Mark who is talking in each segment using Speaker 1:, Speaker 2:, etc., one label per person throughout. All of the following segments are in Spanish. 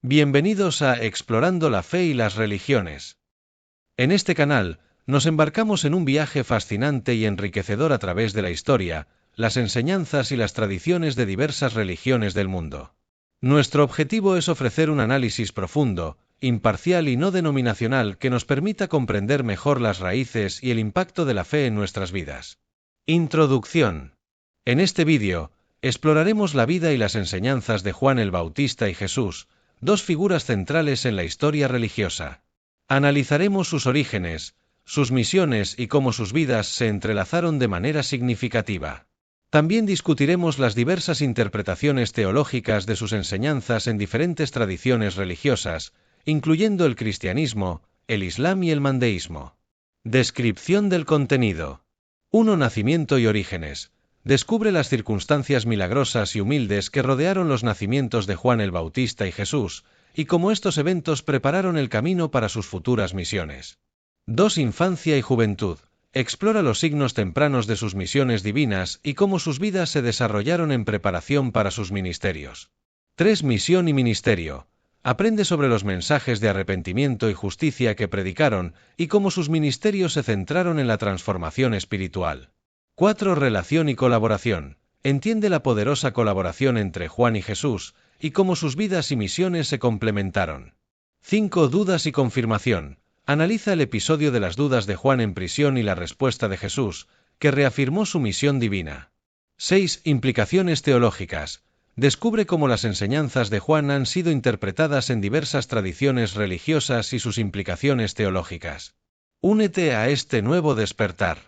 Speaker 1: Bienvenidos a Explorando la Fe y las Religiones. En este canal, nos embarcamos en un viaje fascinante y enriquecedor a través de la historia, las enseñanzas y las tradiciones de diversas religiones del mundo. Nuestro objetivo es ofrecer un análisis profundo, imparcial y no denominacional que nos permita comprender mejor las raíces y el impacto de la fe en nuestras vidas. Introducción. En este vídeo, exploraremos la vida y las enseñanzas de Juan el Bautista y Jesús, dos figuras centrales en la historia religiosa. Analizaremos sus orígenes, sus misiones y cómo sus vidas se entrelazaron de manera significativa. También discutiremos las diversas interpretaciones teológicas de sus enseñanzas en diferentes tradiciones religiosas, incluyendo el cristianismo, el islam y el mandeísmo. Descripción del contenido. 1. Nacimiento y orígenes. Descubre las circunstancias milagrosas y humildes que rodearon los nacimientos de Juan el Bautista y Jesús, y cómo estos eventos prepararon el camino para sus futuras misiones. 2. Infancia y juventud. Explora los signos tempranos de sus misiones divinas y cómo sus vidas se desarrollaron en preparación para sus ministerios. 3. Misión y ministerio. Aprende sobre los mensajes de arrepentimiento y justicia que predicaron y cómo sus ministerios se centraron en la transformación espiritual. 4. Relación y colaboración. Entiende la poderosa colaboración entre Juan y Jesús, y cómo sus vidas y misiones se complementaron. 5. Dudas y confirmación. Analiza el episodio de las dudas de Juan en prisión y la respuesta de Jesús, que reafirmó su misión divina. 6. Implicaciones teológicas. Descubre cómo las enseñanzas de Juan han sido interpretadas en diversas tradiciones religiosas y sus implicaciones teológicas. Únete a este nuevo despertar.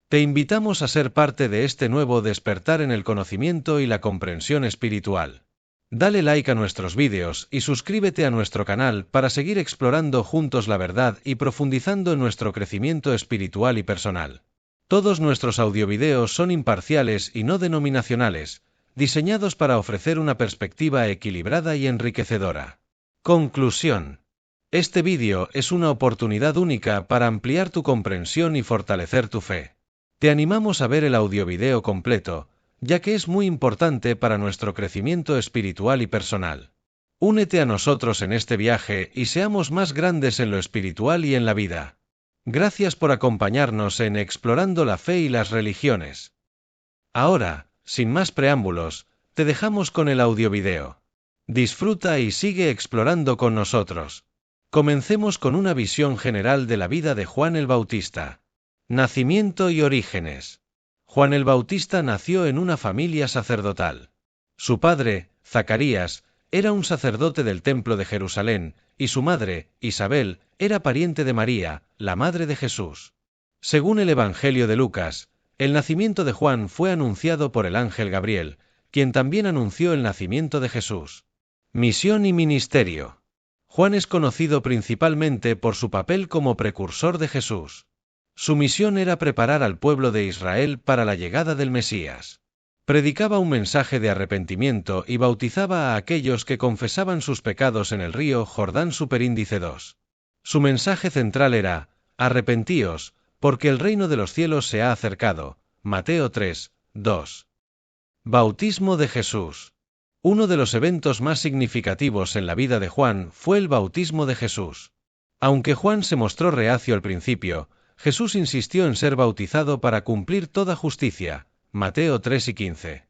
Speaker 1: Te invitamos a ser parte de este nuevo despertar en el conocimiento y la comprensión espiritual. Dale like a nuestros vídeos y suscríbete a nuestro canal para seguir explorando juntos la verdad y profundizando en nuestro crecimiento espiritual y personal. Todos nuestros audiovideos son imparciales y no denominacionales, diseñados para ofrecer una perspectiva equilibrada y enriquecedora. Conclusión. Este vídeo es una oportunidad única para ampliar tu comprensión y fortalecer tu fe. Te animamos a ver el audiovideo completo, ya que es muy importante para nuestro crecimiento espiritual y personal. Únete a nosotros en este viaje y seamos más grandes en lo espiritual y en la vida. Gracias por acompañarnos en Explorando la Fe y las Religiones. Ahora, sin más preámbulos, te dejamos con el audiovideo. Disfruta y sigue explorando con nosotros. Comencemos con una visión general de la vida de Juan el Bautista. Nacimiento y orígenes. Juan el Bautista nació en una familia sacerdotal. Su padre, Zacarías, era un sacerdote del templo de Jerusalén, y su madre, Isabel, era pariente de María, la madre de Jesús. Según el Evangelio de Lucas, el nacimiento de Juan fue anunciado por el ángel Gabriel, quien también anunció el nacimiento de Jesús. Misión y ministerio. Juan es conocido principalmente por su papel como precursor de Jesús. Su misión era preparar al pueblo de Israel para la llegada del Mesías. Predicaba un mensaje de arrepentimiento y bautizaba a aquellos que confesaban sus pecados en el río Jordán Superíndice 2. Su mensaje central era: arrepentíos, porque el reino de los cielos se ha acercado. Mateo 3, 2. Bautismo de Jesús. Uno de los eventos más significativos en la vida de Juan fue el bautismo de Jesús. Aunque Juan se mostró reacio al principio, Jesús insistió en ser bautizado para cumplir toda justicia. Mateo 3 y 15.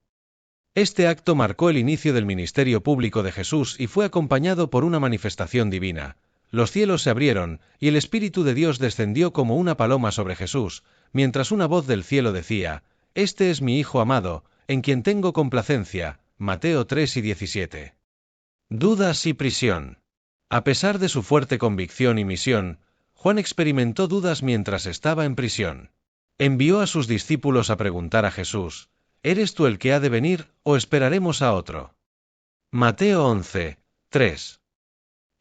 Speaker 1: Este acto marcó el inicio del ministerio público de Jesús y fue acompañado por una manifestación divina. Los cielos se abrieron, y el Espíritu de Dios descendió como una paloma sobre Jesús, mientras una voz del cielo decía: «Este es mi Hijo amado, en quien tengo complacencia». Mateo 3 y 17. Dudas y prisión. A pesar de su fuerte convicción y misión, Juan experimentó dudas mientras estaba en prisión. Envió a sus discípulos a preguntar a Jesús: ¿eres tú el que ha de venir, o esperaremos a otro? Mateo 11, 3.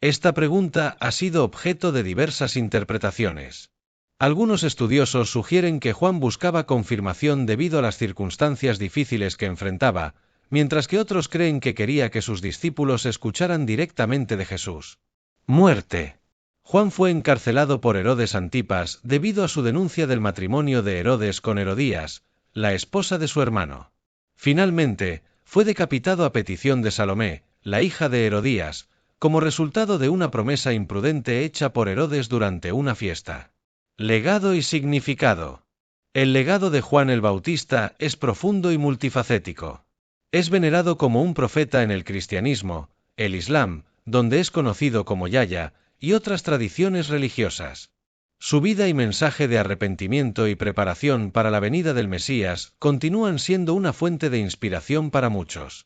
Speaker 1: Esta pregunta ha sido objeto de diversas interpretaciones. Algunos estudiosos sugieren que Juan buscaba confirmación debido a las circunstancias difíciles que enfrentaba, mientras que otros creen que quería que sus discípulos escucharan directamente de Jesús. Muerte. Juan fue encarcelado por Herodes Antipas debido a su denuncia del matrimonio de Herodes con Herodías, la esposa de su hermano. Finalmente, fue decapitado a petición de Salomé, la hija de Herodías, como resultado de una promesa imprudente hecha por Herodes durante una fiesta. Legado y significado. El legado de Juan el Bautista es profundo y multifacético. Es venerado como un profeta en el cristianismo, el Islam, donde es conocido como Yahya, y otras tradiciones religiosas. Su vida y mensaje de arrepentimiento y preparación para la venida del Mesías continúan siendo una fuente de inspiración para muchos.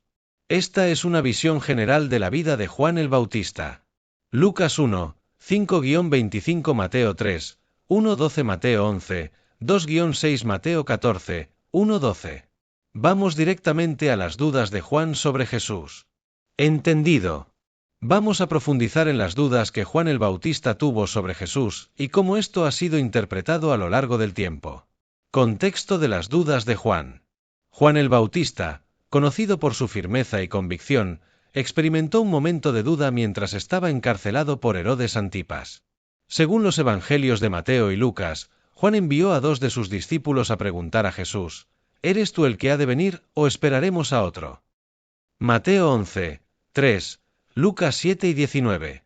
Speaker 1: Esta es una visión general de la vida de Juan el Bautista. Lucas 1, 5-25 Mateo 3, 1-12 Mateo 11, 2-6 Mateo 14, 1-12. Vamos directamente a las dudas de Juan sobre Jesús. Entendido. Vamos a profundizar en las dudas que Juan el Bautista tuvo sobre Jesús y cómo esto ha sido interpretado a lo largo del tiempo. Contexto de las dudas de Juan. Juan el Bautista, conocido por su firmeza y convicción, experimentó un momento de duda mientras estaba encarcelado por Herodes Antipas. Según los evangelios de Mateo y Lucas, Juan envió a 2 de sus discípulos a preguntar a Jesús: ¿eres tú el que ha de venir, o esperaremos a otro? Mateo 11, 3, Lucas 7 y 19.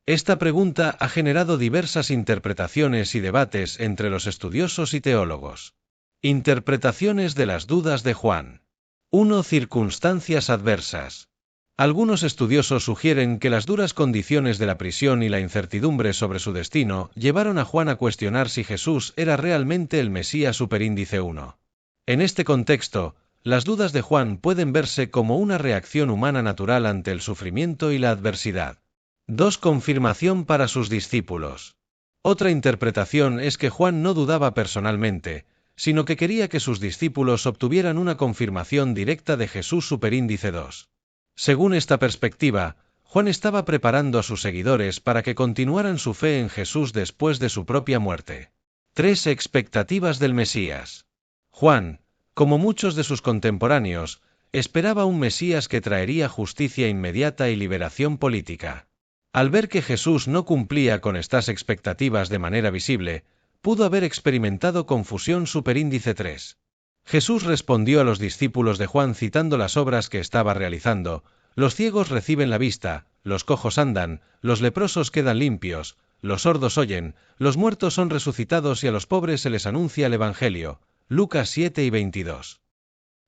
Speaker 1: Esta pregunta ha generado diversas interpretaciones y debates entre los estudiosos y teólogos. Interpretaciones de las dudas de Juan. 1. Circunstancias adversas. Algunos estudiosos sugieren que las duras condiciones de la prisión y la incertidumbre sobre su destino llevaron a Juan a cuestionar si Jesús era realmente el Mesías superíndice 1. En este contexto, las dudas de Juan pueden verse como una reacción humana natural ante el sufrimiento y la adversidad. 2. Confirmación para sus discípulos. Otra interpretación es que Juan no dudaba personalmente, sino que quería que sus discípulos obtuvieran una confirmación directa de Jesús superíndice 2. Según esta perspectiva, Juan estaba preparando a sus seguidores para que continuaran su fe en Jesús después de su propia muerte. 3. Expectativas del Mesías. Juan, como muchos de sus contemporáneos, esperaba un Mesías que traería justicia inmediata y liberación política. Al ver que Jesús no cumplía con estas expectativas de manera visible, pudo haber experimentado confusión superíndice 3. Jesús respondió a los discípulos de Juan citando las obras que estaba realizando: los ciegos reciben la vista, los cojos andan, los leprosos quedan limpios, los sordos oyen, los muertos son resucitados y a los pobres se les anuncia el Evangelio. Lucas 7 y 22.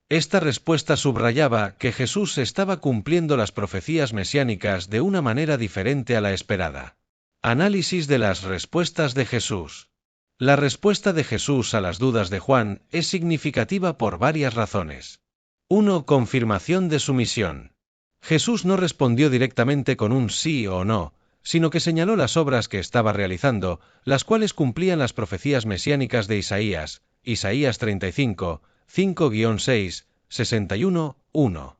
Speaker 1: Esta respuesta subrayaba que Jesús estaba cumpliendo las profecías mesiánicas de una manera diferente a la esperada. Análisis de las respuestas de Jesús. La respuesta de Jesús a las dudas de Juan es significativa por varias razones. 1. Confirmación de su misión. Jesús no respondió directamente con un sí o no, sino que señaló las obras que estaba realizando, las cuales cumplían las profecías mesiánicas de Isaías, Isaías 35, 5-6, 61, 1.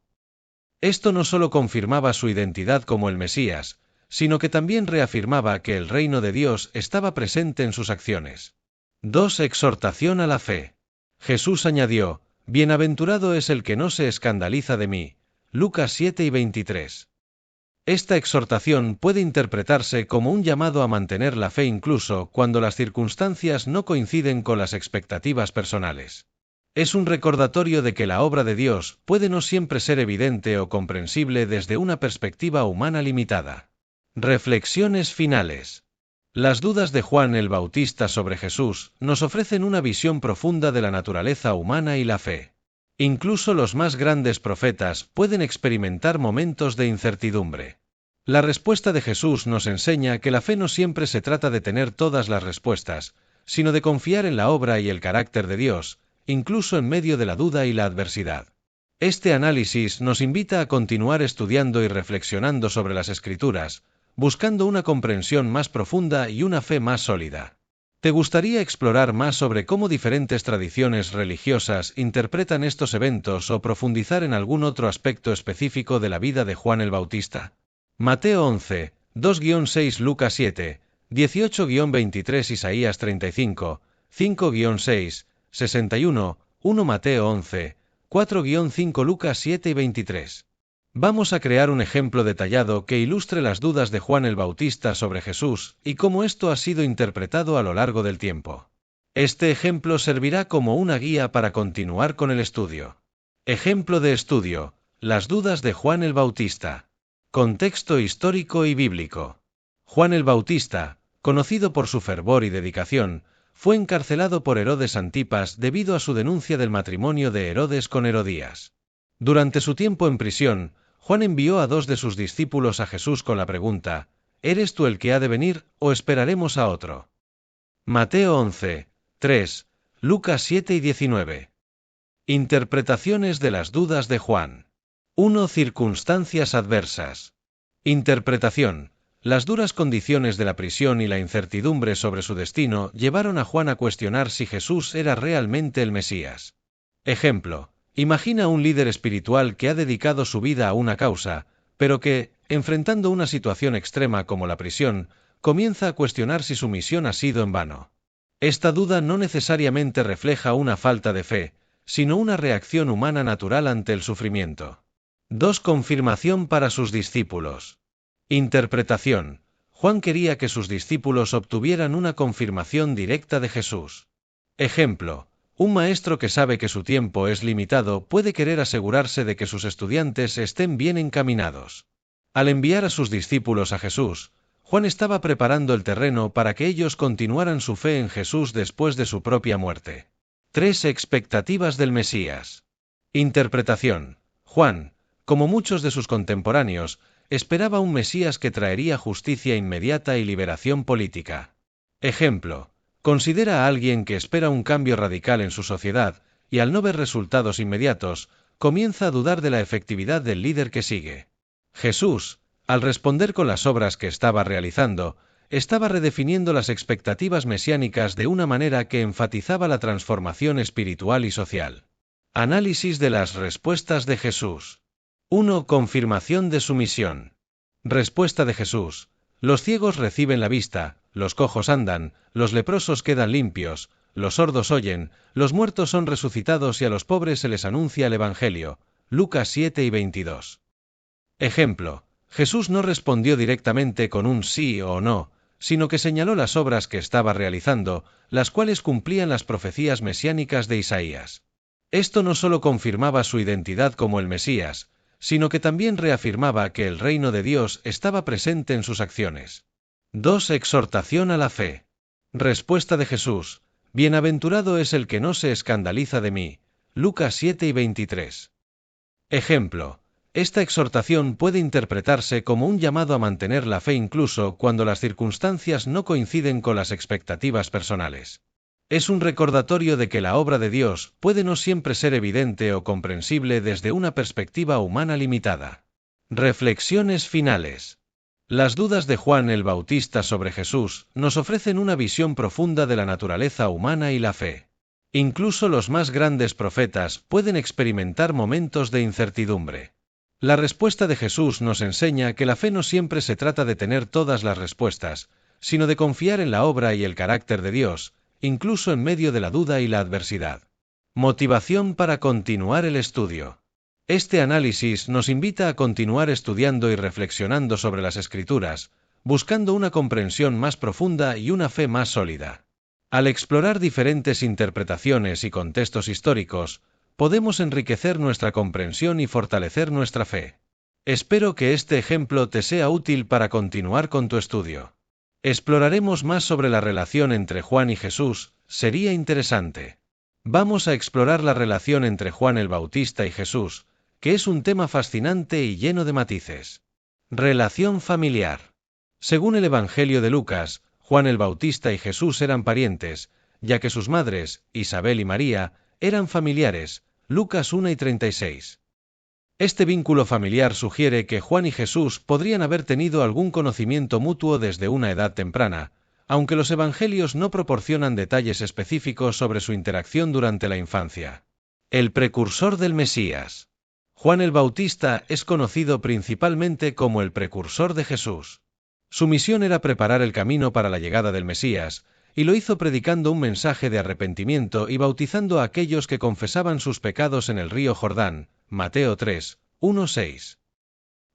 Speaker 1: Esto no solo confirmaba su identidad como el Mesías, sino que también reafirmaba que el reino de Dios estaba presente en sus acciones. 2. Exhortación a la fe. Jesús añadió: bienaventurado es el que no se escandaliza de mí. Lucas 7 y 23. Esta exhortación puede interpretarse como un llamado a mantener la fe incluso cuando las circunstancias no coinciden con las expectativas personales. Es un recordatorio de que la obra de Dios puede no siempre ser evidente o comprensible desde una perspectiva humana limitada. Reflexiones finales. Las dudas de Juan el Bautista sobre Jesús nos ofrecen una visión profunda de la naturaleza humana y la fe. Incluso los más grandes profetas pueden experimentar momentos de incertidumbre. La respuesta de Jesús nos enseña que la fe no siempre se trata de tener todas las respuestas, sino de confiar en la obra y el carácter de Dios, incluso en medio de la duda y la adversidad. Este análisis nos invita a continuar estudiando y reflexionando sobre las Escrituras, buscando una comprensión más profunda y una fe más sólida. ¿Te gustaría explorar más sobre cómo diferentes tradiciones religiosas interpretan estos eventos o profundizar en algún otro aspecto específico de la vida de Juan el Bautista? Mateo 11, 2-6 Lucas 7, 18-23 Isaías 35, 5-6, 61, 1 Mateo 11, 4-5 Lucas 7 y 23. Vamos a crear un ejemplo detallado que ilustre las dudas de Juan el Bautista sobre Jesús y cómo esto ha sido interpretado a lo largo del tiempo. Este ejemplo servirá como una guía para continuar con el estudio. Ejemplo de estudio: las dudas de Juan el Bautista. Contexto histórico y bíblico. Juan el Bautista, conocido por su fervor y dedicación, fue encarcelado por Herodes Antipas debido a su denuncia del matrimonio de Herodes con Herodías. Durante su tiempo en prisión, Juan envió a 2 de sus discípulos a Jesús con la pregunta: ¿Eres tú el que ha de venir, o esperaremos a otro? Mateo 11, 3, Lucas 7 y 19. Interpretaciones de las dudas de Juan. 1. Circunstancias adversas. Interpretación. Las duras condiciones de la prisión y la incertidumbre sobre su destino llevaron a Juan a cuestionar si Jesús era realmente el Mesías. Ejemplo. Imagina un líder espiritual que ha dedicado su vida a una causa, pero que, enfrentando una situación extrema como la prisión, comienza a cuestionar si su misión ha sido en vano. Esta duda no necesariamente refleja una falta de fe, sino una reacción humana natural ante el sufrimiento. 2. Confirmación para sus discípulos. Interpretación. Juan quería que sus discípulos obtuvieran una confirmación directa de Jesús. Ejemplo. Un maestro que sabe que su tiempo es limitado puede querer asegurarse de que sus estudiantes estén bien encaminados. Al enviar a sus discípulos a Jesús, Juan estaba preparando el terreno para que ellos continuaran su fe en Jesús después de su propia muerte. 3. Expectativas del Mesías. Interpretación. Juan, como muchos de sus contemporáneos, esperaba un Mesías que traería justicia inmediata y liberación política. Ejemplo. Considera a alguien que espera un cambio radical en su sociedad, y al no ver resultados inmediatos, comienza a dudar de la efectividad del líder que sigue. Jesús, al responder con las obras que estaba realizando, estaba redefiniendo las expectativas mesiánicas de una manera que enfatizaba la transformación espiritual y social. Análisis de las respuestas de Jesús. 1. Confirmación de su misión. Respuesta de Jesús. Los ciegos reciben la vista, los cojos andan, los leprosos quedan limpios, los sordos oyen, los muertos son resucitados y a los pobres se les anuncia el Evangelio. Lucas 7 y 22. Ejemplo. Jesús no respondió directamente con un sí o no, sino que señaló las obras que estaba realizando, las cuales cumplían las profecías mesiánicas de Isaías. Esto no solo confirmaba su identidad como el Mesías, sino que también reafirmaba que el reino de Dios estaba presente en sus acciones. 2. Exhortación a la fe. Respuesta de Jesús. Bienaventurado es el que no se escandaliza de mí. Lucas 7 y 23. Ejemplo. Esta exhortación puede interpretarse como un llamado a mantener la fe incluso cuando las circunstancias no coinciden con las expectativas personales. Es un recordatorio de que la obra de Dios puede no siempre ser evidente o comprensible desde una perspectiva humana limitada. Reflexiones finales. Las dudas de Juan el Bautista sobre Jesús nos ofrecen una visión profunda de la naturaleza humana y la fe. Incluso los más grandes profetas pueden experimentar momentos de incertidumbre. La respuesta de Jesús nos enseña que la fe no siempre se trata de tener todas las respuestas, sino de confiar en la obra y el carácter de Dios, incluso en medio de la duda y la adversidad. Motivación para continuar el estudio. Este análisis nos invita a continuar estudiando y reflexionando sobre las Escrituras, buscando una comprensión más profunda y una fe más sólida. Al explorar diferentes interpretaciones y contextos históricos, podemos enriquecer nuestra comprensión y fortalecer nuestra fe. Espero que este ejemplo te sea útil para continuar con tu estudio. Exploraremos más sobre la relación entre Juan y Jesús, sería interesante. Vamos a explorar la relación entre Juan el Bautista y Jesús, que es un tema fascinante y lleno de matices. Relación familiar. Según el Evangelio de Lucas, Juan el Bautista y Jesús eran parientes, ya que sus madres, Isabel y María, eran familiares, Lucas 1 y 36. Este vínculo familiar sugiere que Juan y Jesús podrían haber tenido algún conocimiento mutuo desde una edad temprana, aunque los evangelios no proporcionan detalles específicos sobre su interacción durante la infancia. El precursor del Mesías. Juan el Bautista es conocido principalmente como el precursor de Jesús. Su misión era preparar el camino para la llegada del Mesías, y lo hizo predicando un mensaje de arrepentimiento y bautizando a aquellos que confesaban sus pecados en el río Jordán, Mateo 3, 1-6.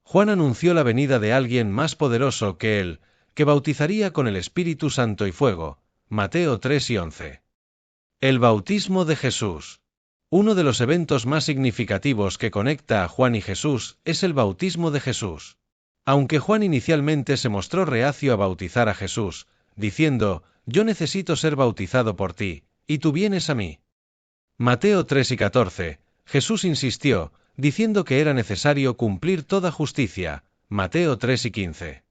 Speaker 1: Juan anunció la venida de alguien más poderoso que él, que bautizaría con el Espíritu Santo y fuego, Mateo 3 y 11. El bautismo de Jesús. Uno de los eventos más significativos que conecta a Juan y Jesús es el bautismo de Jesús. Aunque Juan inicialmente se mostró reacio a bautizar a Jesús, diciendo, «Yo necesito ser bautizado por ti, y tú vienes a mí». Mateo 3 y 14, Jesús insistió, diciendo que era necesario cumplir toda justicia. Mateo 3 y 15.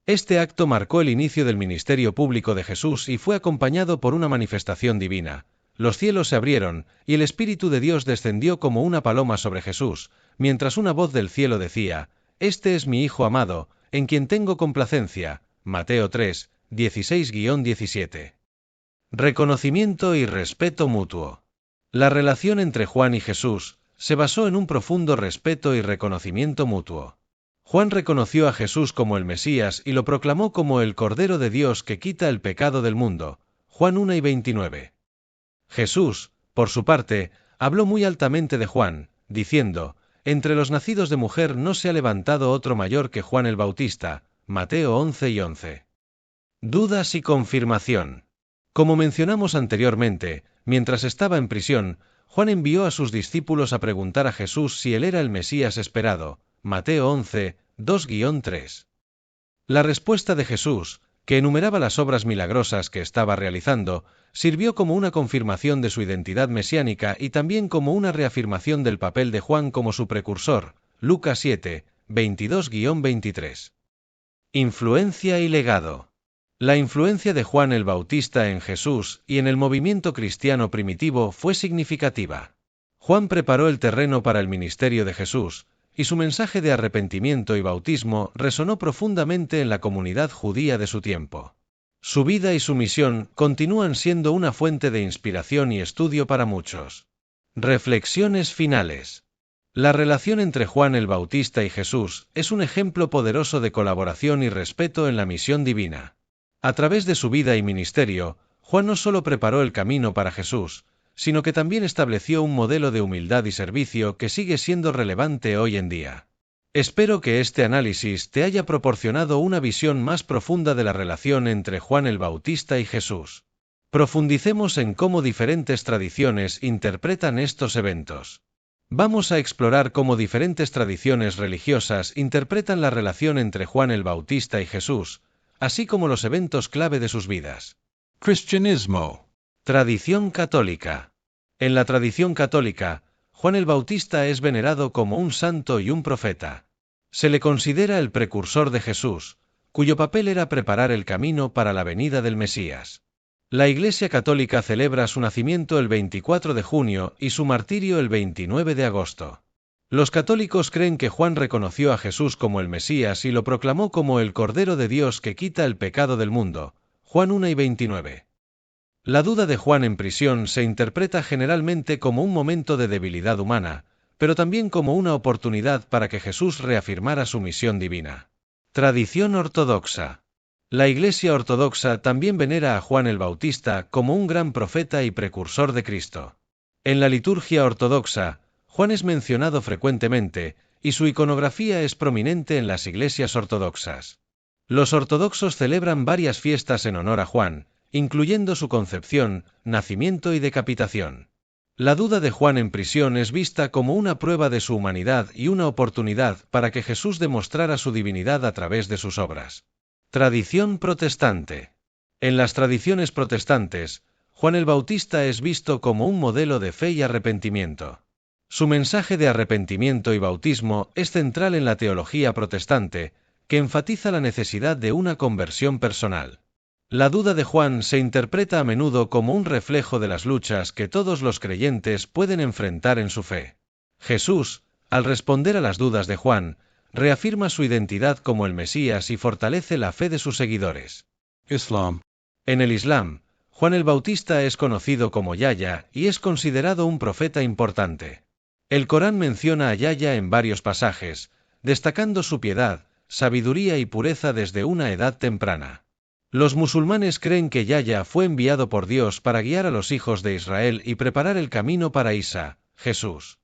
Speaker 1: Este acto marcó el inicio del ministerio público de Jesús y fue acompañado por una manifestación divina. Los cielos se abrieron, y el Espíritu de Dios descendió como una paloma sobre Jesús, mientras una voz del cielo decía, «Este es mi Hijo amado, en quien tengo complacencia». Mateo 3, 16-17. Reconocimiento y respeto mutuo. La relación entre Juan y Jesús se basó en un profundo respeto y reconocimiento mutuo. Juan reconoció a Jesús como el Mesías y lo proclamó como el Cordero de Dios que quita el pecado del mundo. Juan 1 y 29. Jesús, por su parte, habló muy altamente de Juan, diciendo, «Entre los nacidos de mujer no se ha levantado otro mayor que Juan el Bautista». Mateo 11 y 11. Dudas y confirmación. Como mencionamos anteriormente, mientras estaba en prisión, Juan envió a sus discípulos a preguntar a Jesús si él era el Mesías esperado. Mateo 11, 2-3. La respuesta de Jesús, que enumeraba las obras milagrosas que estaba realizando, sirvió como una confirmación de su identidad mesiánica y también como una reafirmación del papel de Juan como su precursor. Lucas 7, 22-23. Influencia y legado. La influencia de Juan el Bautista en Jesús y en el movimiento cristiano primitivo fue significativa. Juan preparó el terreno para el ministerio de Jesús, y su mensaje de arrepentimiento y bautismo resonó profundamente en la comunidad judía de su tiempo. Su vida y su misión continúan siendo una fuente de inspiración y estudio para muchos. Reflexiones finales. La relación entre Juan el Bautista y Jesús es un ejemplo poderoso de colaboración y respeto en la misión divina. A través de su vida y ministerio, Juan no solo preparó el camino para Jesús, sino que también estableció un modelo de humildad y servicio que sigue siendo relevante hoy en día. Espero que este análisis te haya proporcionado una visión más profunda de la relación entre Juan el Bautista y Jesús. Profundicemos en cómo diferentes tradiciones interpretan estos eventos. Vamos a explorar cómo diferentes tradiciones religiosas interpretan la relación entre Juan el Bautista y Jesús, así como los eventos clave de sus vidas.
Speaker 2: Cristianismo.
Speaker 1: Tradición católica. En la tradición católica, Juan el Bautista es venerado como un santo y un profeta. Se le considera el precursor de Jesús, cuyo papel era preparar el camino para la venida del Mesías. La Iglesia Católica celebra su nacimiento el 24 de junio y su martirio el 29 de agosto. Los católicos creen que Juan reconoció a Jesús como el Mesías y lo proclamó como el Cordero de Dios que quita el pecado del mundo. Juan 1 y 29. La duda de Juan en prisión se interpreta generalmente como un momento de debilidad humana, pero también como una oportunidad para que Jesús reafirmara su misión divina. Tradición ortodoxa. La Iglesia Ortodoxa también venera a Juan el Bautista como un gran profeta y precursor de Cristo. En la liturgia ortodoxa, Juan es mencionado frecuentemente, y su iconografía es prominente en las iglesias ortodoxas. Los ortodoxos celebran varias fiestas en honor a Juan, incluyendo su concepción, nacimiento y decapitación. La duda de Juan en prisión es vista como una prueba de su humanidad y una oportunidad para que Jesús demostrara su divinidad a través de sus obras. Tradición protestante. En las tradiciones protestantes, Juan el Bautista es visto como un modelo de fe y arrepentimiento. Su mensaje de arrepentimiento y bautismo es central en la teología protestante, que enfatiza la necesidad de una conversión personal. La duda de Juan se interpreta a menudo como un reflejo de las luchas que todos los creyentes pueden enfrentar en su fe. Jesús, al responder a las dudas de Juan, reafirma su identidad como el Mesías y fortalece la fe de sus seguidores.
Speaker 2: Islam.
Speaker 1: En el Islam, Juan el Bautista es conocido como Yahya y es considerado un profeta importante. El Corán menciona a Yahya en varios pasajes, destacando su piedad, sabiduría y pureza desde una edad temprana. Los musulmanes creen que Yahya fue enviado por Dios para guiar a los hijos de Israel y preparar el camino para Isa, Jesús.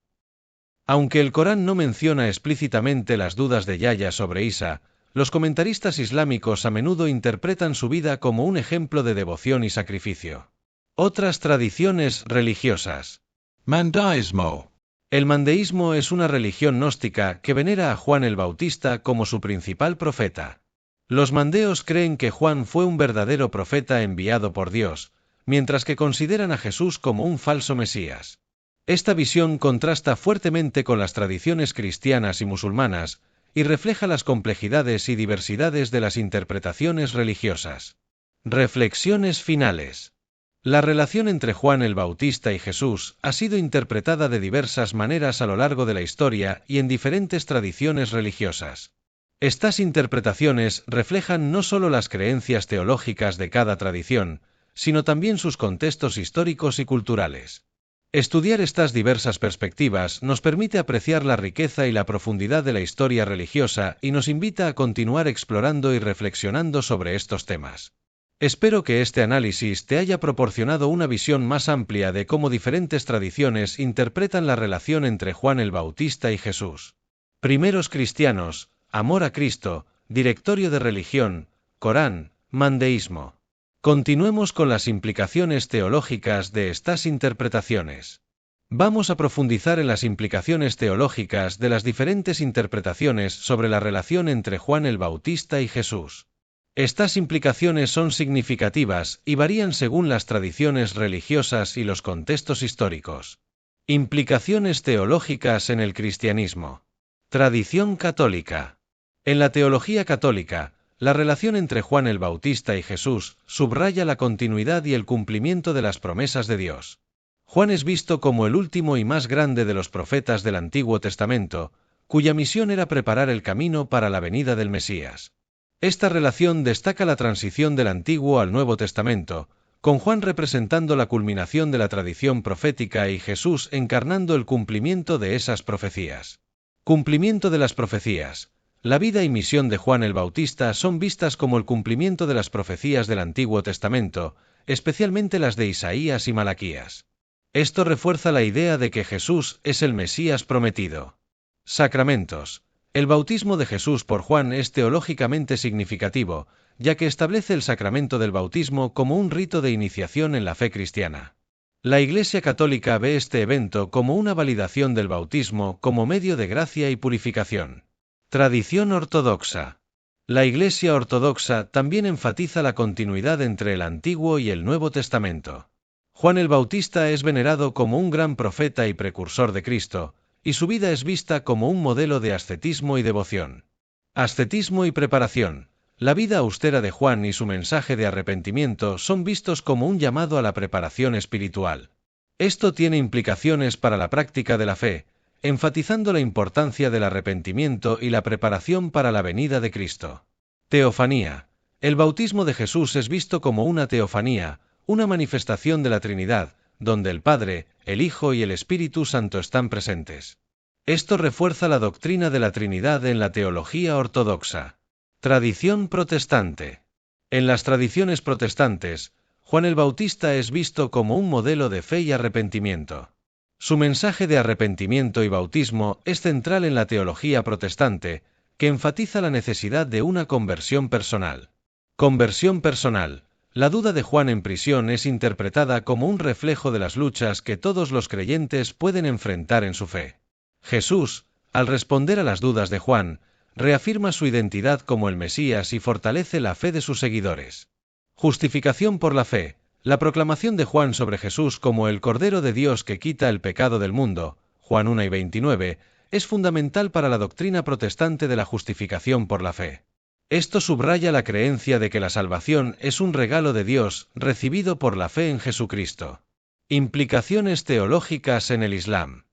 Speaker 1: Aunque el Corán no menciona explícitamente las dudas de Yahya sobre Isa, los comentaristas islámicos a menudo interpretan su vida como un ejemplo de devoción y sacrificio. Otras tradiciones religiosas.
Speaker 2: Mandaísmo.
Speaker 1: El mandeísmo es una religión gnóstica que venera a Juan el Bautista como su principal profeta. Los mandeos creen que Juan fue un verdadero profeta enviado por Dios, mientras que consideran a Jesús como un falso Mesías. Esta visión contrasta fuertemente con las tradiciones cristianas y musulmanas, y refleja las complejidades y diversidades de las interpretaciones religiosas. Reflexiones finales. La relación entre Juan el Bautista y Jesús ha sido interpretada de diversas maneras a lo largo de la historia y en diferentes tradiciones religiosas. Estas interpretaciones reflejan no solo las creencias teológicas de cada tradición, sino también sus contextos históricos y culturales. Estudiar estas diversas perspectivas nos permite apreciar la riqueza y la profundidad de la historia religiosa y nos invita a continuar explorando y reflexionando sobre estos temas. Espero que este análisis te haya proporcionado una visión más amplia de cómo diferentes tradiciones interpretan la relación entre Juan el Bautista y Jesús. Primeros cristianos, amor a Cristo, directorio de religión, Corán, mandeísmo. Continuemos con las implicaciones teológicas de estas interpretaciones. Vamos a profundizar en las implicaciones teológicas de las diferentes interpretaciones sobre la relación entre Juan el Bautista y Jesús. Estas implicaciones son significativas y varían según las tradiciones religiosas y los contextos históricos. Implicaciones teológicas en el cristianismo. Tradición católica. En la teología católica, la relación entre Juan el Bautista y Jesús subraya la continuidad y el cumplimiento de las promesas de Dios. Juan es visto como el último y más grande de los profetas del Antiguo Testamento, cuya misión era preparar el camino para la venida del Mesías. Esta relación destaca la transición del Antiguo al Nuevo Testamento, con Juan representando la culminación de la tradición profética y Jesús encarnando el cumplimiento de esas profecías. Cumplimiento de las profecías. La vida y misión de Juan el Bautista son vistas como el cumplimiento de las profecías del Antiguo Testamento, especialmente las de Isaías y Malaquías. Esto refuerza la idea de que Jesús es el Mesías prometido. Sacramentos. El bautismo de Jesús por Juan es teológicamente significativo, ya que establece el sacramento del bautismo como un rito de iniciación en la fe cristiana. La Iglesia Católica ve este evento como una validación del bautismo como medio de gracia y purificación. Tradición ortodoxa. La Iglesia Ortodoxa también enfatiza la continuidad entre el Antiguo y el Nuevo Testamento. Juan el Bautista es venerado como un gran profeta y precursor de Cristo, y su vida es vista como un modelo de ascetismo y devoción. Ascetismo y preparación. La vida austera de Juan y su mensaje de arrepentimiento son vistos como un llamado a la preparación espiritual. Esto tiene implicaciones para la práctica de la fe, enfatizando la importancia del arrepentimiento y la preparación para la venida de Cristo. Teofanía. El bautismo de Jesús es visto como una teofanía, una manifestación de la Trinidad, donde el Padre, el Hijo y el Espíritu Santo están presentes. Esto refuerza la doctrina de la Trinidad en la teología ortodoxa. Tradición protestante. En las tradiciones protestantes, Juan el Bautista es visto como un modelo de fe y arrepentimiento. Su mensaje de arrepentimiento y bautismo es central en la teología protestante, que enfatiza la necesidad de una conversión personal. Conversión personal. La duda de Juan en prisión es interpretada como un reflejo de las luchas que todos los creyentes pueden enfrentar en su fe. Jesús, al responder a las dudas de Juan, reafirma su identidad como el Mesías y fortalece la fe de sus seguidores. Justificación por la fe. La proclamación de Juan sobre Jesús como el Cordero de Dios que quita el pecado del mundo, Juan 1 y 29, es fundamental para la doctrina protestante de la justificación por la fe. Esto subraya la creencia de que la salvación es un regalo de Dios recibido por la fe en Jesucristo. Implicaciones teológicas en el Islam.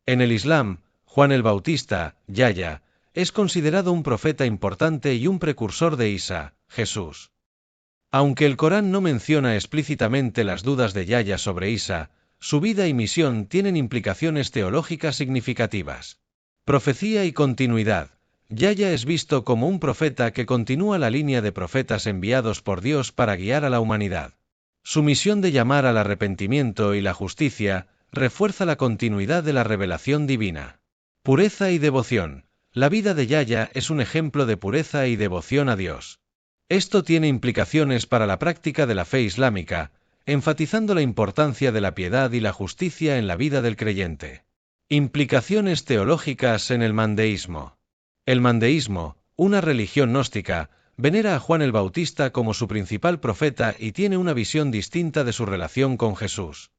Speaker 1: En el Islam, Juan el Bautista, Yahya, es considerado un profeta importante y un precursor de Isa, Jesús. Aunque el Corán no menciona explícitamente las dudas de Yahya sobre Isa, su vida y misión tienen implicaciones teológicas significativas. Profecía y continuidad. Yahya es visto como un profeta que continúa la línea de profetas enviados por Dios para guiar a la humanidad. Su misión de llamar al arrepentimiento y la justicia refuerza la continuidad de la revelación divina. Pureza y devoción. La vida de Yahya es un ejemplo de pureza y devoción a Dios. Esto tiene implicaciones para la práctica de la fe islámica, enfatizando la importancia de la piedad y la justicia en la vida del creyente. Implicaciones teológicas en el mandeísmo. El mandeísmo, una religión gnóstica, venera a Juan el Bautista como su principal profeta y tiene una visión distinta de su relación con Jesús.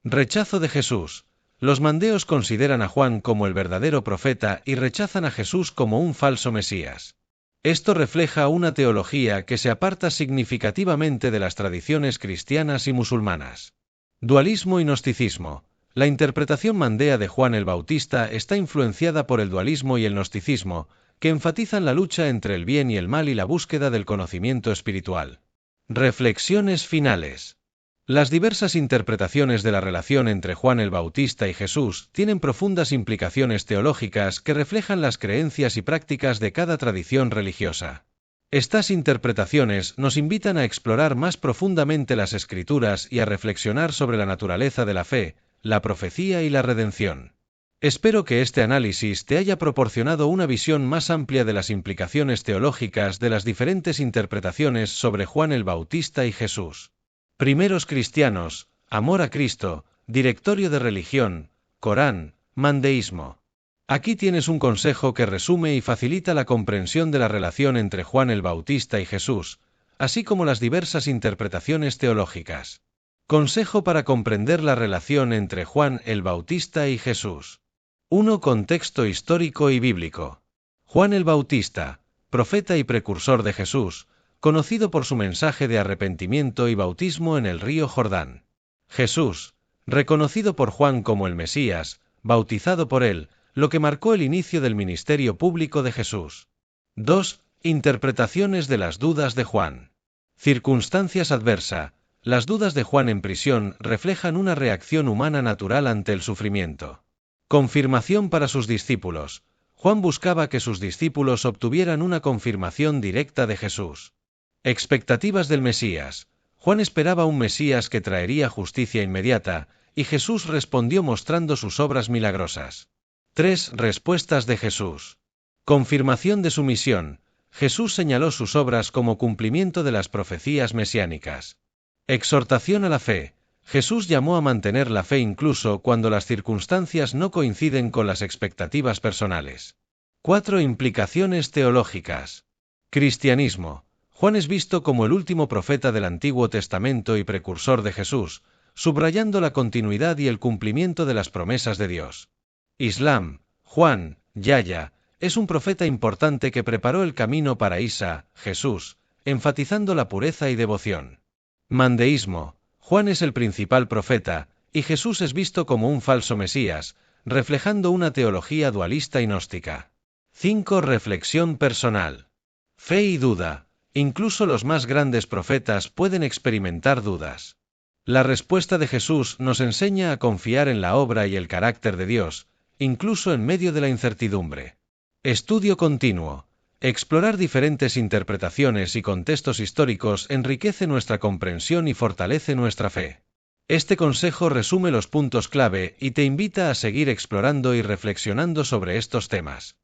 Speaker 1: Rechazo de Jesús. Los mandeos consideran a Juan como el verdadero profeta y rechazan a Jesús como un falso Mesías. Esto refleja una teología que se aparta significativamente de las tradiciones cristianas y musulmanas. Dualismo y gnosticismo. La interpretación mandea de Juan el Bautista está influenciada por el dualismo y el gnosticismo, que enfatizan la lucha entre el bien y el mal y la búsqueda del conocimiento espiritual. Reflexiones finales. Las diversas interpretaciones de la relación entre Juan el Bautista y Jesús tienen profundas implicaciones teológicas que reflejan las creencias y prácticas de cada tradición religiosa. Estas interpretaciones nos invitan a explorar más profundamente las Escrituras y a reflexionar sobre la naturaleza de la fe, la profecía y la redención. Espero que este análisis te haya proporcionado una visión más amplia de las implicaciones teológicas de las diferentes interpretaciones sobre Juan el Bautista y Jesús. Primeros cristianos, amor a Cristo, directorio de religión, Corán, mandeísmo. Aquí tienes un consejo que resume y facilita la comprensión de la relación entre Juan el Bautista y Jesús, así como las diversas interpretaciones teológicas. Consejo para comprender la relación entre Juan el Bautista y Jesús. 1. Contexto histórico y bíblico. Juan el Bautista, profeta y precursor de Jesús, conocido por su mensaje de arrepentimiento y bautismo en el río Jordán. Jesús, reconocido por Juan como el Mesías, bautizado por él, lo que marcó el inicio del ministerio público de Jesús. 2. Interpretaciones de las dudas de Juan. Circunstancias adversa. Las dudas de Juan en prisión reflejan una reacción humana natural ante el sufrimiento. Confirmación para sus discípulos. Juan buscaba que sus discípulos obtuvieran una confirmación directa de Jesús. Expectativas del Mesías. Juan esperaba un Mesías que traería justicia inmediata, y Jesús respondió mostrando sus obras milagrosas. 3. Respuestas de Jesús. Confirmación de su misión. Jesús señaló sus obras como cumplimiento de las profecías mesiánicas. Exhortación a la fe. Jesús llamó a mantener la fe incluso cuando las circunstancias no coinciden con las expectativas personales. 4. Implicaciones teológicas. Cristianismo. Juan es visto como el último profeta del Antiguo Testamento y precursor de Jesús, subrayando la continuidad y el cumplimiento de las promesas de Dios. Islam. Juan, Yahya, es un profeta importante que preparó el camino para Isa, Jesús, enfatizando la pureza y devoción. Mandeísmo. Juan es el principal profeta, y Jesús es visto como un falso Mesías, reflejando una teología dualista y gnóstica. 5. Reflexión personal. Fe y duda. Incluso los más grandes profetas pueden experimentar dudas. La respuesta de Jesús nos enseña a confiar en la obra y el carácter de Dios, incluso en medio de la incertidumbre. Estudio continuo. Explorar diferentes interpretaciones y contextos históricos enriquece nuestra comprensión y fortalece nuestra fe. Este consejo resume los puntos clave y te invita a seguir explorando y reflexionando sobre estos temas.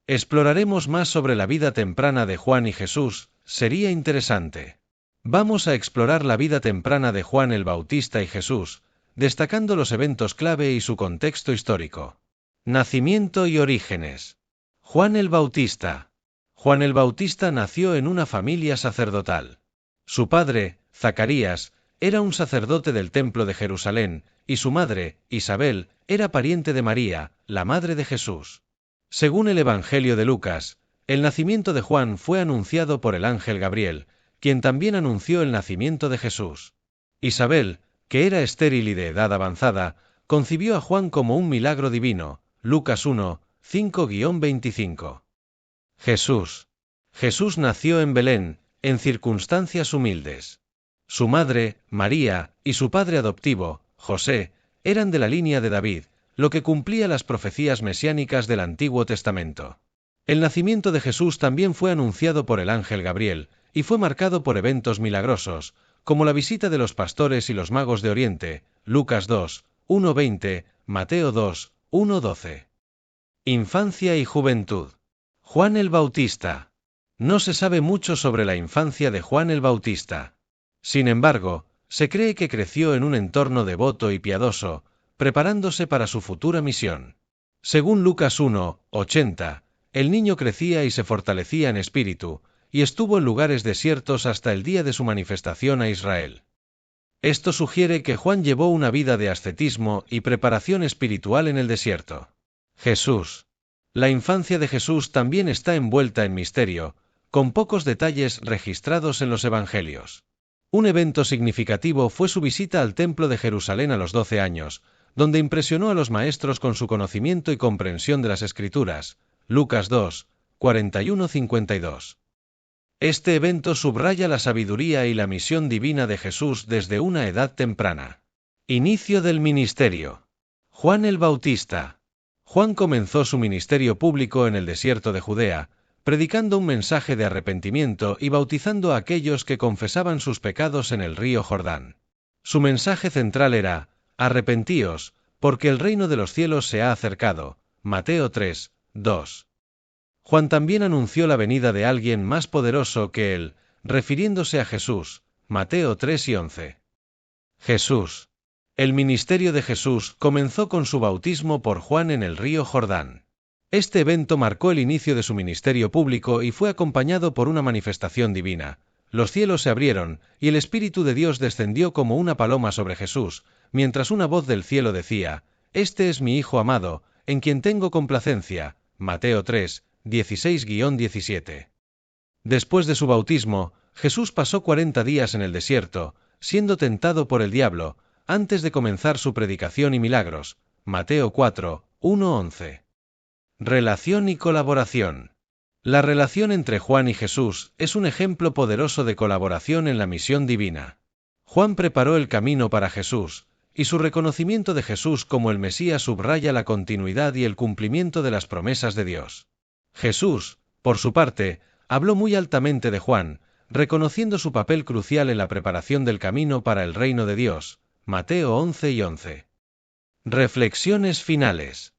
Speaker 1: Exploraremos más sobre la vida temprana de Juan y Jesús, sería interesante. Vamos a explorar la vida temprana de Juan el Bautista y Jesús, destacando los eventos clave y su contexto histórico. Nacimiento y orígenes. Juan el Bautista. Juan el Bautista nació en una familia sacerdotal. Su padre, Zacarías, era un sacerdote del templo de Jerusalén, y su madre, Isabel, era pariente de María, la madre de Jesús. Según el Evangelio de Lucas, el nacimiento de Juan fue anunciado por el ángel Gabriel, quien también anunció el nacimiento de Jesús. Isabel, que era estéril y de edad avanzada, concibió a Juan como un milagro divino. Lucas 1, 5-25. Jesús. Jesús nació en Belén, en circunstancias humildes. Su madre, María, y su padre adoptivo, José, eran de la línea de David, lo que cumplía las profecías mesiánicas del Antiguo Testamento. El nacimiento de Jesús también fue anunciado por el ángel Gabriel, y fue marcado por eventos milagrosos, como la visita de los pastores y los magos de Oriente, Lucas 2, 1-20, Mateo 2, 1-12. Infancia y juventud. Juan el Bautista. No se sabe mucho sobre la infancia de Juan el Bautista. Sin embargo, se cree que creció en un entorno devoto y piadoso, preparándose para su futura misión. Según Lucas 1:80, el niño crecía y se fortalecía en espíritu, y estuvo en lugares desiertos hasta el día de su manifestación a Israel. Esto sugiere que Juan llevó una vida de ascetismo y preparación espiritual en el desierto. Jesús. La infancia de Jesús también está envuelta en misterio, con pocos detalles registrados en los evangelios. Un evento significativo fue su visita al Templo de Jerusalén a los 12 años, donde impresionó a los maestros con su conocimiento y comprensión de las Escrituras. Lucas 2:41-52. Este evento subraya la sabiduría y la misión divina de Jesús desde una edad temprana. Inicio del ministerio. Juan el Bautista. Juan comenzó su ministerio público en el desierto de Judea, predicando un mensaje de arrepentimiento y bautizando a aquellos que confesaban sus pecados en el río Jordán. Su mensaje central era: arrepentíos, porque el reino de los cielos se ha acercado. Mateo 3:2. Juan también anunció la venida de alguien más poderoso que él, refiriéndose a Jesús. Mateo 3:11. Jesús. El ministerio de Jesús comenzó con su bautismo por Juan en el río Jordán. Este evento marcó el inicio de su ministerio público y fue acompañado por una manifestación divina. Los cielos se abrieron, y el Espíritu de Dios descendió como una paloma sobre Jesús, mientras una voz del cielo decía: «Este es mi Hijo amado, en quien tengo complacencia». Mateo 3:16-17. Después de su bautismo, Jesús pasó 40 días en el desierto, siendo tentado por el diablo, antes de comenzar su predicación y milagros. Mateo 4:1-11. Relación y colaboración. La relación entre Juan y Jesús es un ejemplo poderoso de colaboración en la misión divina. Juan preparó el camino para Jesús, y su reconocimiento de Jesús como el Mesías subraya la continuidad y el cumplimiento de las promesas de Dios. Jesús, por su parte, habló muy altamente de Juan, reconociendo su papel crucial en la preparación del camino para el reino de Dios. Mateo 11:11. Reflexiones finales.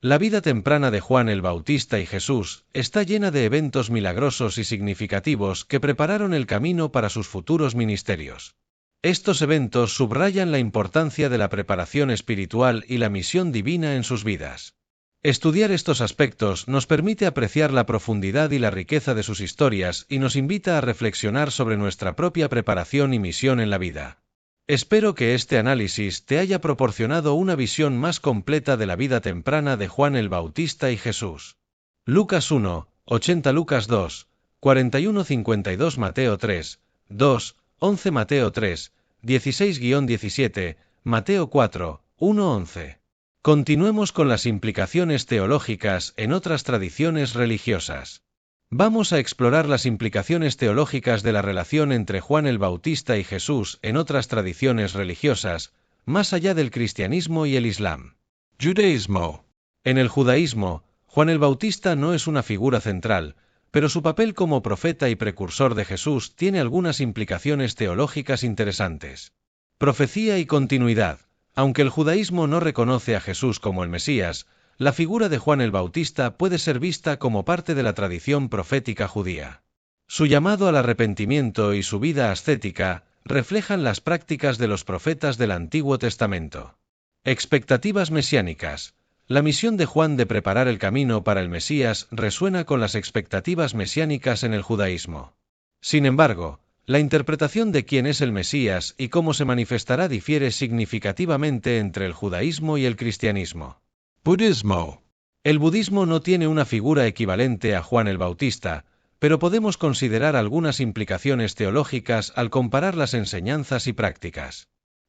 Speaker 1: La vida temprana de Juan el Bautista y Jesús está llena de eventos milagrosos y significativos que prepararon el camino para sus futuros ministerios. Estos eventos subrayan la importancia de la preparación espiritual y la misión divina en sus vidas. Estudiar estos aspectos nos permite apreciar la profundidad y la riqueza de sus historias y nos invita a reflexionar sobre nuestra propia preparación y misión en la vida. Espero que este análisis te haya proporcionado una visión más completa de la vida temprana de Juan el Bautista y Jesús. Lucas 1:80, Lucas 2:41-52, Mateo 3:2-11, Mateo 3:16-17, Mateo 4:1-11. Continuemos con las implicaciones teológicas en otras tradiciones religiosas. Vamos a explorar las implicaciones teológicas de la relación entre Juan el Bautista y Jesús en otras tradiciones religiosas, más allá del cristianismo y el islam.
Speaker 2: Judaísmo.
Speaker 1: En el judaísmo, Juan el Bautista no es una figura central, pero su papel como profeta y precursor de Jesús tiene algunas implicaciones teológicas interesantes. Profecía y continuidad. Aunque el judaísmo no reconoce a Jesús como el Mesías, la figura de Juan el Bautista puede ser vista como parte de la tradición profética judía. Su llamado al arrepentimiento y su vida ascética reflejan las prácticas de los profetas del Antiguo Testamento. Expectativas mesiánicas. La misión de Juan de preparar el camino para el Mesías resuena con las expectativas mesiánicas en el judaísmo. Sin embargo, la interpretación de quién es el Mesías y cómo se manifestará difiere significativamente entre el judaísmo y el cristianismo.
Speaker 2: Budismo.
Speaker 1: El budismo no tiene una figura equivalente a Juan el Bautista, pero podemos considerar algunas implicaciones teológicas al comparar las enseñanzas y prácticas.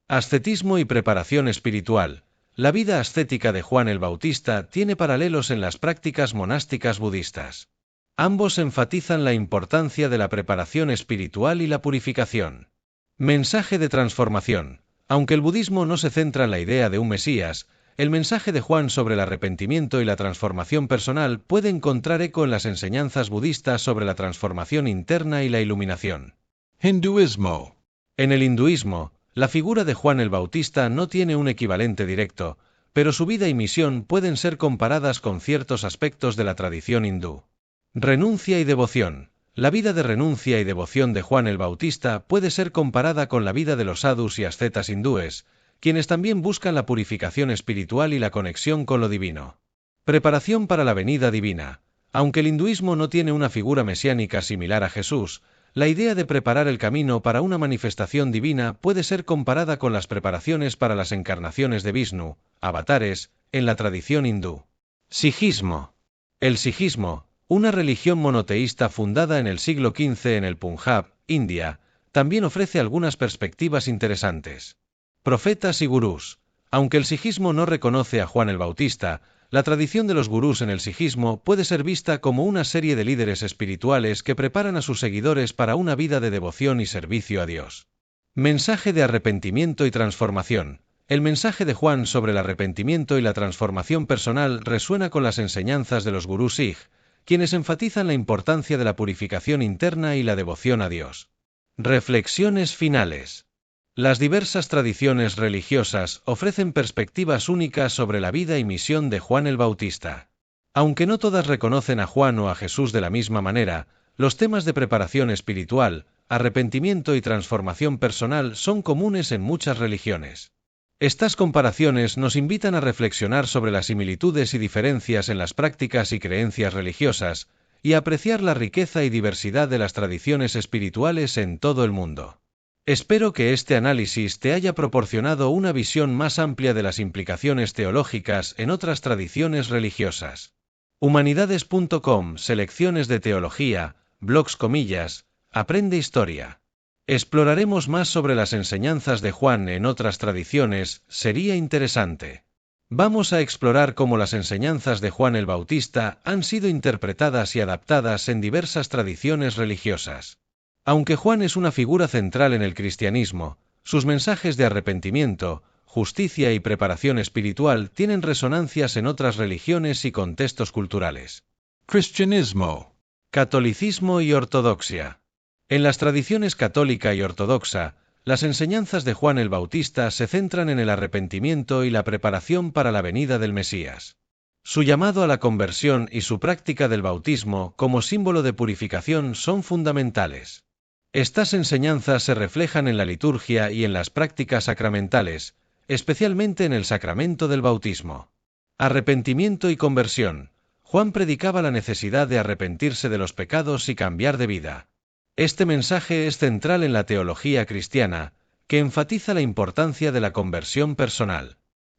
Speaker 1: Ascetismo y preparación espiritual. La vida ascética de Juan el Bautista tiene paralelos en las prácticas monásticas budistas. Ambos enfatizan la importancia de la preparación espiritual y la purificación. Mensaje de transformación. Aunque el budismo no se centra en la idea de un Mesías, el mensaje de Juan sobre el arrepentimiento y la transformación personal puede encontrar eco en las enseñanzas budistas sobre la transformación interna y la iluminación.
Speaker 2: Hinduismo.
Speaker 1: En el hinduismo, la figura de Juan el Bautista no tiene un equivalente directo, pero su vida y misión pueden ser comparadas con ciertos aspectos de la tradición hindú. Renuncia y devoción. La vida de renuncia y devoción de Juan el Bautista puede ser comparada con la vida de los sadhus y ascetas hindúes, quienes también buscan la purificación espiritual y la conexión con lo divino. Preparación para la venida divina. Aunque el hinduismo no tiene una figura mesiánica similar a Jesús, la idea de preparar el camino para una manifestación divina puede ser comparada con las preparaciones para las encarnaciones de Vishnu, avatares, en la tradición hindú. Sijismo. El sijismo, una religión monoteísta fundada en el siglo XV en el Punjab, India, también ofrece algunas perspectivas interesantes. Profetas y gurús. Aunque el sijismo no reconoce a Juan el Bautista, la tradición de los gurús en el sijismo puede ser vista como una serie de líderes espirituales que preparan a sus seguidores para una vida de devoción y servicio a Dios. Mensaje de arrepentimiento y transformación. El mensaje de Juan sobre el arrepentimiento y la transformación personal resuena con las enseñanzas de los gurús Sikh, quienes enfatizan la importancia de la purificación interna y la devoción a Dios. Reflexiones finales. Las diversas tradiciones religiosas ofrecen perspectivas únicas sobre la vida y misión de Juan el Bautista. Aunque no todas reconocen a Juan o a Jesús de la misma manera, los temas de preparación espiritual, arrepentimiento y transformación personal son comunes en muchas religiones. Estas comparaciones nos invitan a reflexionar sobre las similitudes y diferencias en las prácticas y creencias religiosas, y a apreciar la riqueza y diversidad de las tradiciones espirituales en todo el mundo. Espero que este análisis te haya proporcionado una visión más amplia de las implicaciones teológicas en otras tradiciones religiosas. Humanidades.com, selecciones de teología, blogs comillas, aprende historia. Exploraremos más sobre las enseñanzas de Juan en otras tradiciones, sería interesante. Vamos a explorar cómo las enseñanzas de Juan el Bautista han sido interpretadas y adaptadas en diversas tradiciones religiosas. Aunque Juan es una figura central en el cristianismo, sus mensajes de arrepentimiento, justicia y preparación espiritual tienen resonancias en otras religiones y contextos culturales.
Speaker 2: Cristianismo.
Speaker 1: Catolicismo y ortodoxia. En las tradiciones católica y ortodoxa, las enseñanzas de Juan el Bautista se centran en el arrepentimiento y la preparación para la venida del Mesías. Su llamado a la conversión y su práctica del bautismo como símbolo de purificación son fundamentales. Estas enseñanzas se reflejan en la liturgia y en las prácticas sacramentales, especialmente en el sacramento del bautismo. Arrepentimiento y conversión. Juan predicaba la necesidad de arrepentirse de los pecados y cambiar de vida. Este mensaje es central en la teología cristiana, que enfatiza la importancia de la conversión personal.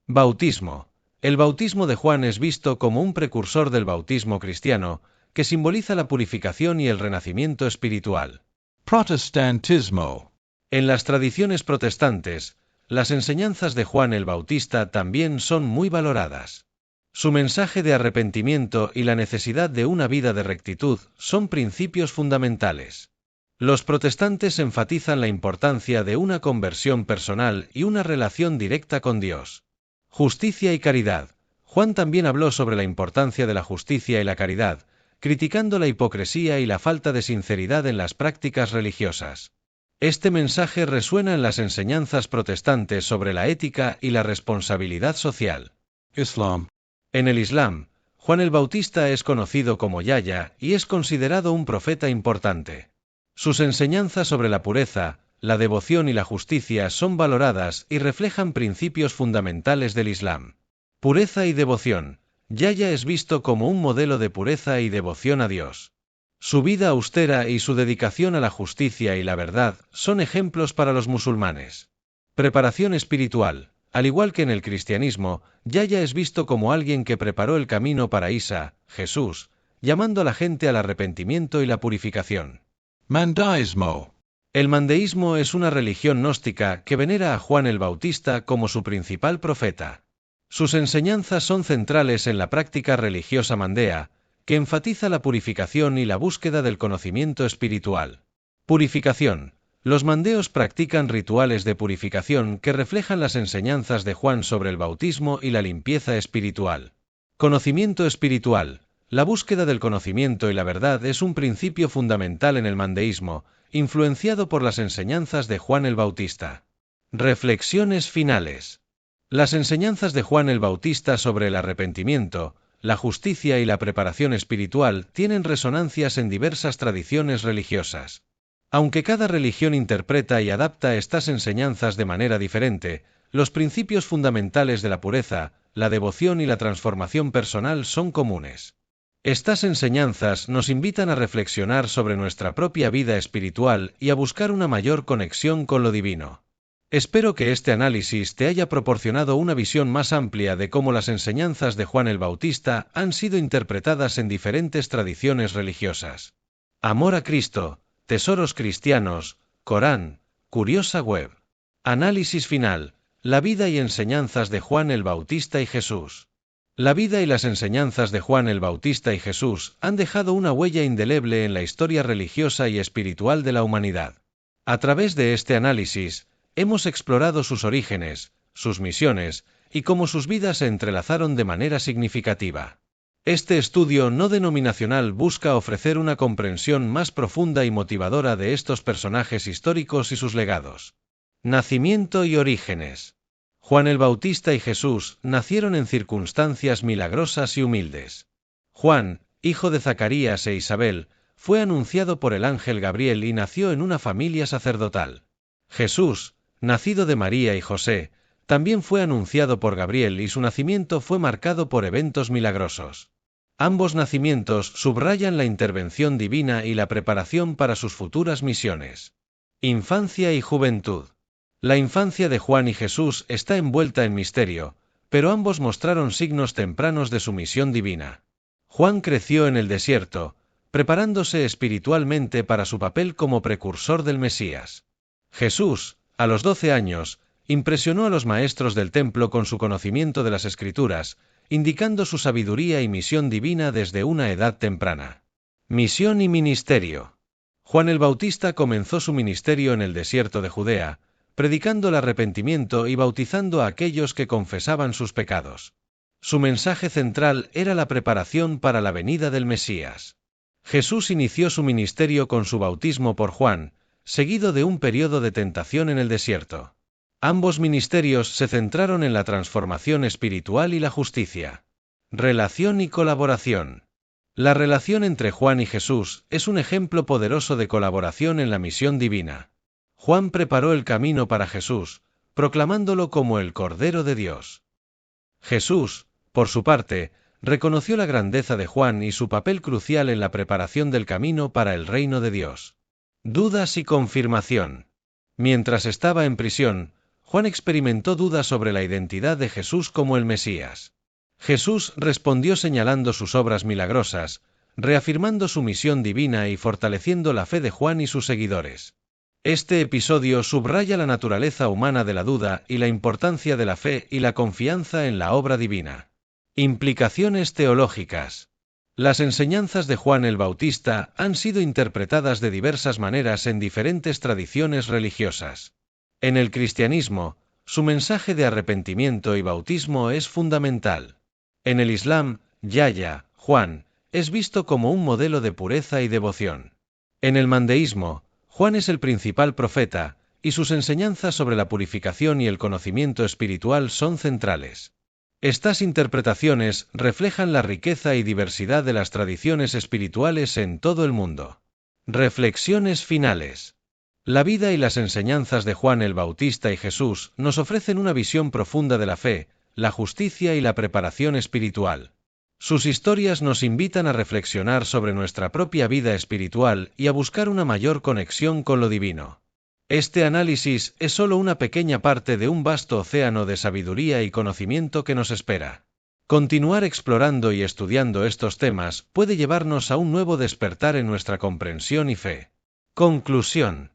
Speaker 1: Bautismo. El bautismo de Juan es visto como un precursor del bautismo cristiano, que simboliza la purificación y el renacimiento espiritual.
Speaker 2: Protestantismo.
Speaker 1: En las tradiciones protestantes, las enseñanzas de Juan el Bautista también son muy valoradas. Su mensaje de arrepentimiento y la necesidad de una vida de rectitud son principios fundamentales. Los protestantes enfatizan la importancia de una conversión personal y una relación directa con Dios. Justicia y caridad. Juan también habló sobre la importancia de la justicia y la caridad, criticando la hipocresía y la falta de sinceridad en las prácticas religiosas. Este mensaje resuena en las enseñanzas protestantes sobre la ética y la responsabilidad social.
Speaker 2: Islam.
Speaker 1: En el Islam, Juan el Bautista es conocido como Yahya y es considerado un profeta importante. Sus enseñanzas sobre la pureza, la devoción y la justicia son valoradas y reflejan principios fundamentales del Islam. Pureza y devoción. Yahya es visto como un modelo de pureza y devoción a Dios. Su vida austera y su dedicación a la justicia y la verdad son ejemplos para los musulmanes. Preparación espiritual. Al igual que en el cristianismo, Yahya es visto como alguien que preparó el camino para Isa, Jesús, llamando a la gente al arrepentimiento y la purificación.
Speaker 2: Mandaísmo.
Speaker 1: El mandeísmo es una religión gnóstica que venera a Juan el Bautista como su principal profeta. Sus enseñanzas son centrales en la práctica religiosa mandea, que enfatiza la purificación y la búsqueda del conocimiento espiritual. Purificación. Los mandeos practican rituales de purificación que reflejan las enseñanzas de Juan sobre el bautismo y la limpieza espiritual. Conocimiento espiritual. La búsqueda del conocimiento y la verdad es un principio fundamental en el mandeísmo, influenciado por las enseñanzas de Juan el Bautista. Reflexiones finales. Las enseñanzas de Juan el Bautista sobre el arrepentimiento, la justicia y la preparación espiritual tienen resonancias en diversas tradiciones religiosas. Aunque cada religión interpreta y adapta estas enseñanzas de manera diferente, los principios fundamentales de la pureza, la devoción y la transformación personal son comunes. Estas enseñanzas nos invitan a reflexionar sobre nuestra propia vida espiritual y a buscar una mayor conexión con lo divino. Espero que este análisis te haya proporcionado una visión más amplia de cómo las enseñanzas de Juan el Bautista han sido interpretadas en diferentes tradiciones religiosas. Amor a Cristo, tesoros cristianos, Corán, curiosa web. Análisis final, la vida y enseñanzas de Juan el Bautista y Jesús. La vida y las enseñanzas de Juan el Bautista y Jesús han dejado una huella indeleble en la historia religiosa y espiritual de la humanidad. A través de este análisis, hemos explorado sus orígenes, sus misiones, y cómo sus vidas se entrelazaron de manera significativa. Este estudio no denominacional busca ofrecer una comprensión más profunda y motivadora de estos personajes históricos y sus legados. Nacimiento y orígenes. Juan el Bautista y Jesús nacieron en circunstancias milagrosas y humildes. Juan, hijo de Zacarías e Isabel, fue anunciado por el ángel Gabriel y nació en una familia sacerdotal. Jesús, nacido de María y José, también fue anunciado por Gabriel y su nacimiento fue marcado por eventos milagrosos. Ambos nacimientos subrayan la intervención divina y la preparación para sus futuras misiones. Infancia y juventud. La infancia de Juan y Jesús está envuelta en misterio, pero ambos mostraron signos tempranos de su misión divina. Juan creció en el desierto, preparándose espiritualmente para su papel como precursor del Mesías. Jesús, a los 12 años, impresionó a los maestros del templo con su conocimiento de las Escrituras, indicando su sabiduría y misión divina desde una edad temprana. Misión y ministerio. Juan el Bautista comenzó su ministerio en el desierto de Judea, predicando el arrepentimiento y bautizando a aquellos que confesaban sus pecados. Su mensaje central era la preparación para la venida del Mesías. Jesús inició su ministerio con su bautismo por Juan, seguido de un periodo de tentación en el desierto. Ambos ministerios se centraron en la transformación espiritual y la justicia. Relación y colaboración. La relación entre Juan y Jesús es un ejemplo poderoso de colaboración en la misión divina. Juan preparó el camino para Jesús, proclamándolo como el Cordero de Dios. Jesús, por su parte, reconoció la grandeza de Juan y su papel crucial en la preparación del camino para el reino de Dios. Dudas y confirmación. Mientras estaba en prisión, Juan experimentó dudas sobre la identidad de Jesús como el Mesías. Jesús respondió señalando sus obras milagrosas, reafirmando su misión divina y fortaleciendo la fe de Juan y sus seguidores. Este episodio subraya la naturaleza humana de la duda y la importancia de la fe y la confianza en la obra divina. Implicaciones teológicas. Las enseñanzas de Juan el Bautista han sido interpretadas de diversas maneras en diferentes tradiciones religiosas. En el cristianismo, su mensaje de arrepentimiento y bautismo es fundamental. En el Islam, Yahya, Juan, es visto como un modelo de pureza y devoción. En el mandeísmo, Juan es el principal profeta, y sus enseñanzas sobre la purificación y el conocimiento espiritual son centrales. Estas interpretaciones reflejan la riqueza y diversidad de las tradiciones espirituales en todo el mundo. Reflexiones finales. La vida y las enseñanzas de Juan el Bautista y Jesús nos ofrecen una visión profunda de la fe, la justicia y la preparación espiritual. Sus historias nos invitan a reflexionar sobre nuestra propia vida espiritual y a buscar una mayor conexión con lo divino. Este análisis es solo una pequeña parte de un vasto océano de sabiduría y conocimiento que nos espera. Continuar explorando y estudiando estos temas puede llevarnos a un nuevo despertar en nuestra comprensión y fe. Conclusión.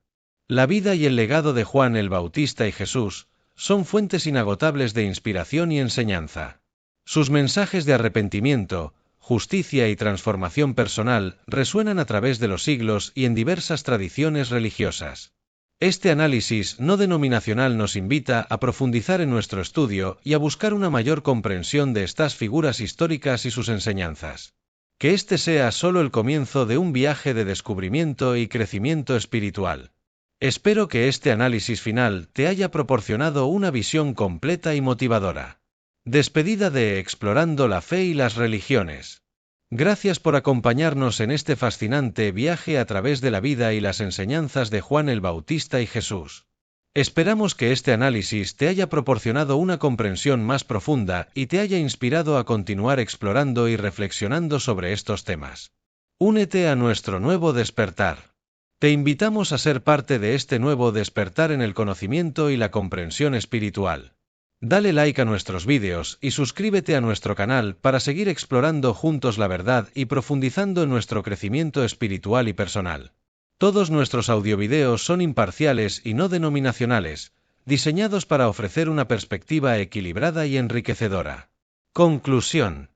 Speaker 1: La vida y el legado de Juan el Bautista y Jesús son fuentes inagotables de inspiración y enseñanza. Sus mensajes de arrepentimiento, justicia y transformación personal resuenan a través de los siglos y en diversas tradiciones religiosas. Este análisis no denominacional nos invita a profundizar en nuestro estudio y a buscar una mayor comprensión de estas figuras históricas y sus enseñanzas. Que este sea solo el comienzo de un viaje de descubrimiento y crecimiento espiritual. Espero que este análisis final te haya proporcionado una visión completa y motivadora. Despedida de Explorando la Fe y las Religiones. Gracias por acompañarnos en este fascinante viaje a través de la vida y las enseñanzas de Juan el Bautista y Jesús. Esperamos que este análisis te haya proporcionado una comprensión más profunda y te haya inspirado a continuar explorando y reflexionando sobre estos temas. Únete a nuestro nuevo despertar. Te invitamos a ser parte de este nuevo despertar en el conocimiento y la comprensión espiritual. Dale like a nuestros vídeos y suscríbete a nuestro canal para seguir explorando juntos la verdad y profundizando en nuestro crecimiento espiritual y personal. Todos nuestros audiovideos son imparciales y no denominacionales, diseñados para ofrecer una perspectiva equilibrada y enriquecedora. Conclusión.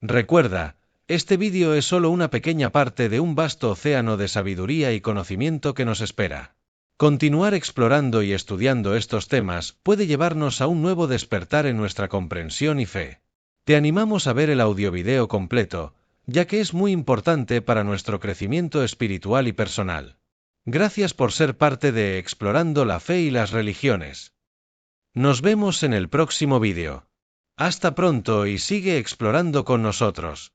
Speaker 1: Recuerda, este vídeo es solo una pequeña parte de un vasto océano de sabiduría y conocimiento que nos espera. Continuar explorando y estudiando estos temas puede llevarnos a un nuevo despertar en nuestra comprensión y fe. Te animamos a ver el audiovideo completo, ya que es muy importante para nuestro crecimiento espiritual y personal. Gracias por ser parte de Explorando la Fe y las Religiones. Nos vemos en el próximo vídeo. Hasta pronto y sigue explorando con nosotros.